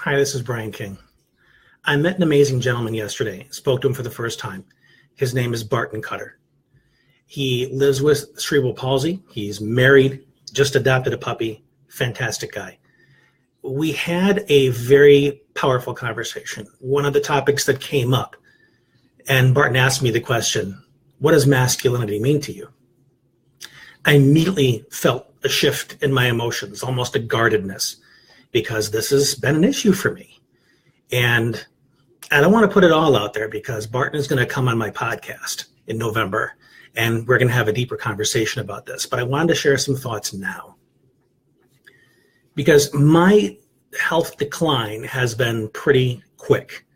Hi, this is Brian King. I met an amazing gentleman yesterday, spoke to him for the first time. His name is Barton Cutter. He lives with cerebral palsy. He's married, just adopted a puppy, fantastic guy. We had a very powerful conversation. One of the topics that came up, and Barton asked me the question, what does masculinity mean to you? I immediately felt a shift in my emotions, almost a guardedness, because this has been an issue for me. And I don't want to put it all out there because Barton is going to come on my podcast in November, and we're going to have a deeper conversation about this. But I wanted to share some thoughts now, because my health decline has been pretty quick.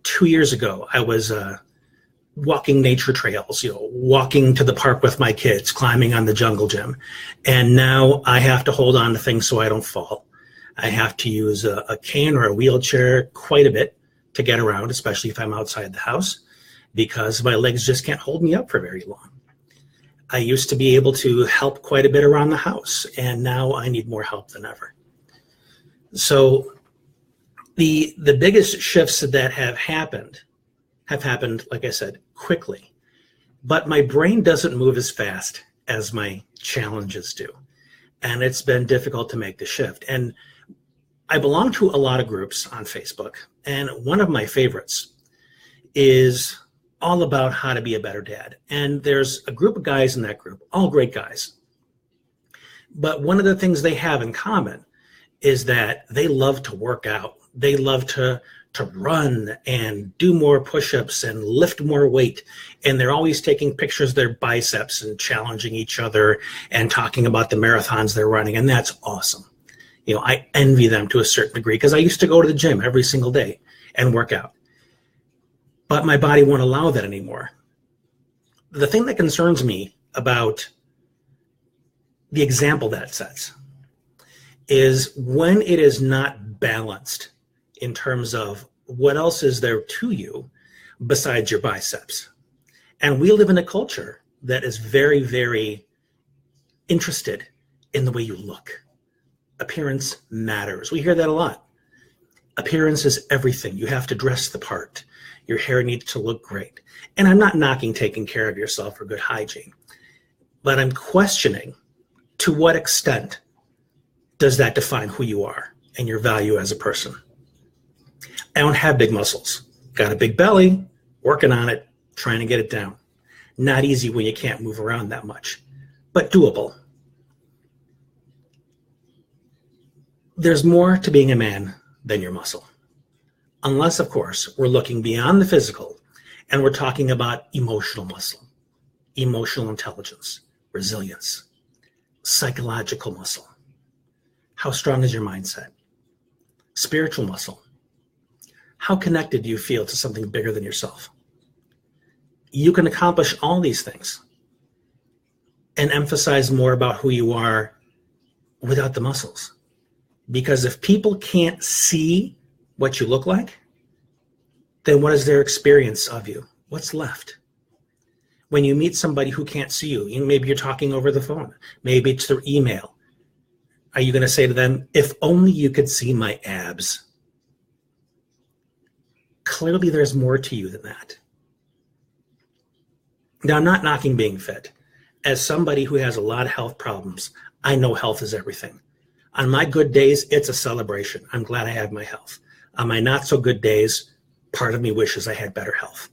2 years ago, I was walking nature trails, walking to the park with my kids, climbing on the jungle gym. And now I have to hold on to things so I don't fall. I have to use a cane or a wheelchair quite a bit to get around, especially if I'm outside the house, because my legs just can't hold me up for very long. I used to be able to help quite a bit around the house, and now I need more help than ever. So the biggest shifts that have happened, like I said, quickly. But my brain doesn't move as fast as my challenges do. And it's been difficult to make the shift. And I belong to a lot of groups on Facebook, and one of my favorites is all about how to be a better dad. And there's a group of guys in that group, all great guys. But one of the things they have in common is that they love to work out. They love to run and do more push-ups and lift more weight. And they're always taking pictures of their biceps and challenging each other and talking about the marathons they're running. And that's awesome. I envy them to a certain degree because I used to go to the gym every single day and work out. But my body won't allow that anymore. The thing that concerns me about the example that sets is when it is not balanced in terms of what else is there to you besides your biceps. And we live in a culture that is very, very interested in the way you look. Appearance matters. We hear that a lot. Appearance is everything. You have to dress the part. Your hair needs to look great. And I'm not knocking taking care of yourself or good hygiene, but I'm questioning to what extent does that define who you are and your value as a person? I don't have big muscles. Got a big belly, working on it, trying to get it down. Not easy when you can't move around that much, but doable. There's more to being a man than your muscle. Unless, of course, we're looking beyond the physical and we're talking about emotional muscle, emotional intelligence, resilience, psychological muscle. How strong is your mindset? Spiritual muscle. How connected do you feel to something bigger than yourself? You can accomplish all these things and emphasize more about who you are without the muscles. Because if people can't see what you look like, then what is their experience of you? What's left? When you meet somebody who can't see you, maybe you're talking over the phone, maybe it's through email. Are you going to say to them, if only you could see my abs? Clearly there's more to you than that. Now, I'm not knocking being fit. As somebody who has a lot of health problems, I know health is everything. On my good days, it's a celebration. I'm glad I have my health. On my not so good days, part of me wishes I had better health.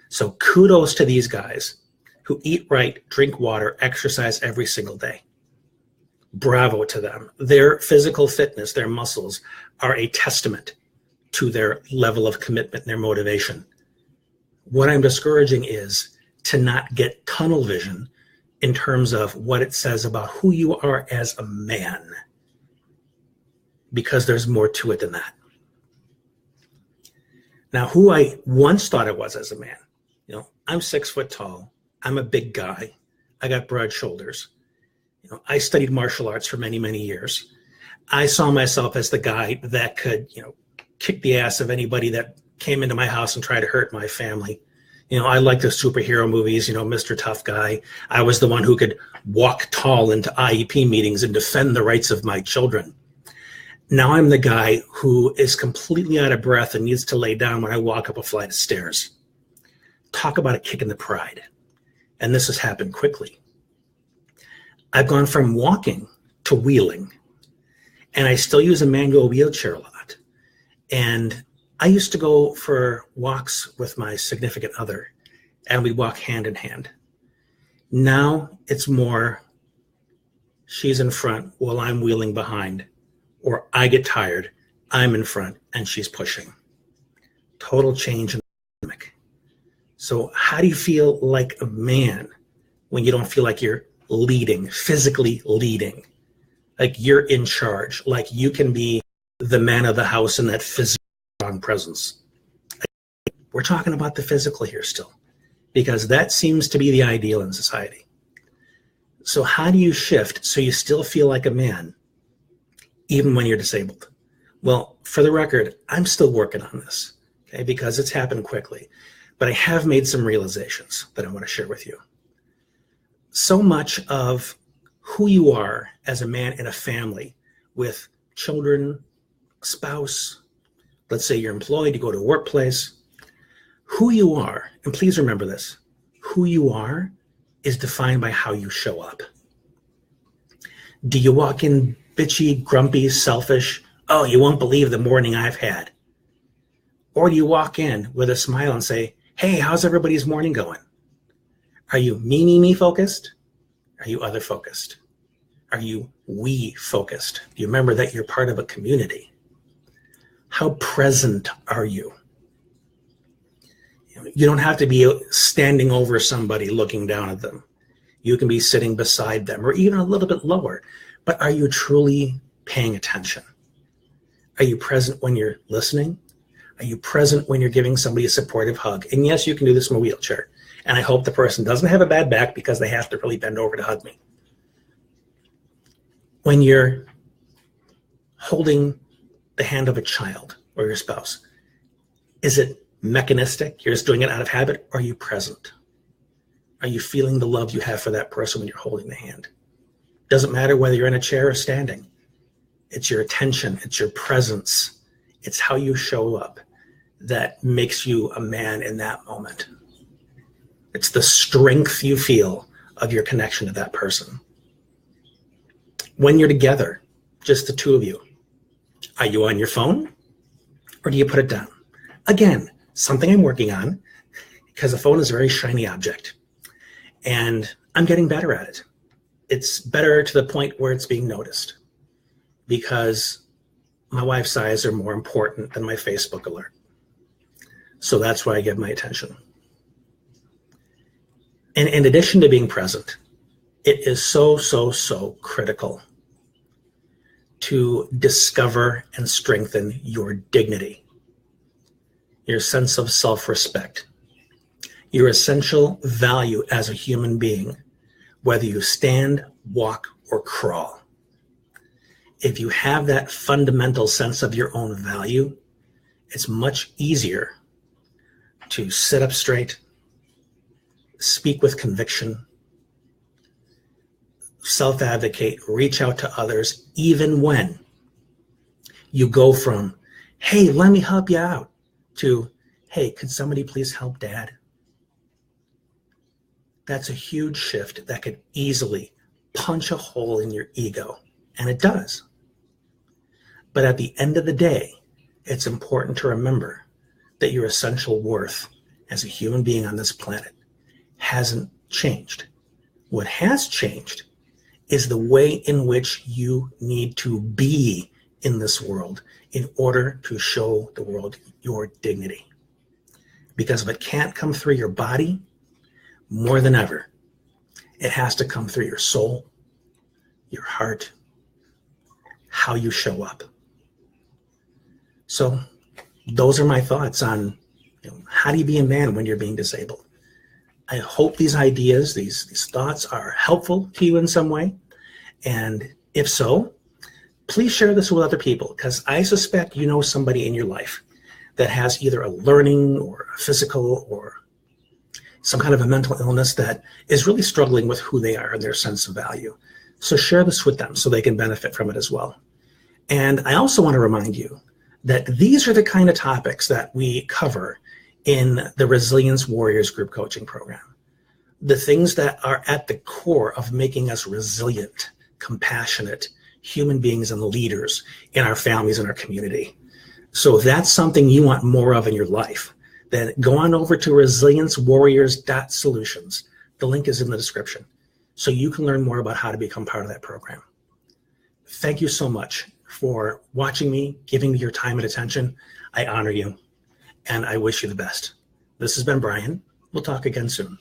So kudos to these guys who eat right, drink water, exercise every single day. Bravo to them. Their physical fitness, their muscles are a testament to their level of commitment and their motivation. What I'm discouraging is to not get tunnel vision in terms of what it says about who you are as a man, because there's more to it than that. Now, who I once thought I was as a man, I'm 6 foot tall. I'm a big guy. I got broad shoulders. I studied martial arts for many, many years. I saw myself as the guy that could, kick the ass of anybody that came into my house and tried to hurt my family. I liked the superhero movies, Mr. Tough Guy. I was the one who could walk tall into IEP meetings and defend the rights of my children. Now I'm the guy who is completely out of breath and needs to lay down when I walk up a flight of stairs. Talk about a kick in the pride. And this has happened quickly. I've gone from walking to wheeling, and I still use a manual wheelchair a lot. And I used to go for walks with my significant other, and we'd walk hand in hand. Now it's more she's in front while I'm wheeling behind, or I get tired, I'm in front, and she's pushing. Total change in the dynamic. So how do you feel like a man when you don't feel like you're leading, physically leading, like you're in charge, like you can be the man of the house in that physical strong presence? We're talking about the physical here still, because that seems to be the ideal in society. So how do you shift so you still feel like a man, even when you're disabled? Well, for the record, I'm still working on this, okay, because it's happened quickly. But I have made some realizations that I want to share with you. So much of who you are as a man in a family with children, spouse, let's say you're employed, you go to a workplace, who you are, and please remember this, who you are is defined by how you show up. Do you walk in bitchy, grumpy, selfish, oh, you won't believe the morning I've had? Or do you walk in with a smile and say, hey, how's everybody's morning going? Are you me focused? Are you other focused? Are you we focused? Do you remember that you're part of a community? How present are you? You don't have to be standing over somebody looking down at them. You can be sitting beside them or even a little bit lower. But are you truly paying attention? Are you present when you're listening? Are you present when you're giving somebody a supportive hug? And yes, you can do this from a wheelchair. And I hope the person doesn't have a bad back because they have to really bend over to hug me. When you're holding the hand of a child or your spouse, is it mechanistic? You're just doing it out of habit? Or are you present? Are you feeling the love you have for that person when you're holding the hand? Doesn't matter whether you're in a chair or standing. It's your attention. It's your presence. It's how you show up that makes you a man in that moment. It's the strength you feel of your connection to that person. When you're together, just the two of you, are you on your phone or do you put it down? Again, something I'm working on because the phone is a very shiny object and I'm getting better at it. It's better to the point where it's being noticed because my wife's eyes are more important than my Facebook alert. So that's why I give my attention. And in addition to being present, it is so critical to discover and strengthen your dignity, your sense of self-respect, your essential value as a human being, whether you stand, walk, or crawl. If you have that fundamental sense of your own value, it's much easier to sit up straight, speak with conviction, self-advocate, reach out to others, even when you go from, hey, let me help you out, to, hey, could somebody please help Dad? That's a huge shift that could easily punch a hole in your ego, and it does. But at the end of the day, it's important to remember that your essential worth as a human being on this planet hasn't changed. What has changed is the way in which you need to be in this world in order to show the world your dignity. Because if it can't come through your body, more than ever, it has to come through your soul, your heart, how you show up. So those are my thoughts on how do you be a man when you're being disabled. I hope these ideas, these thoughts are helpful to you in some way. And if so, please share this with other people, because I suspect you know somebody in your life that has either a learning or a physical or some kind of a mental illness that is really struggling with who they are and their sense of value. So share this with them so they can benefit from it as well. And I also want to remind you that these are the kind of topics that we cover in the Resilience Warriors group coaching program. The things that are at the core of making us resilient, compassionate human beings and leaders in our families and our community. So if that's something you want more of in your life, then go on over to resiliencewarriors.solutions. The link is in the description, so you can learn more about how to become part of that program. Thank you so much for watching me, giving me your time and attention. I honor you, and I wish you the best. This has been Brian. We'll talk again soon.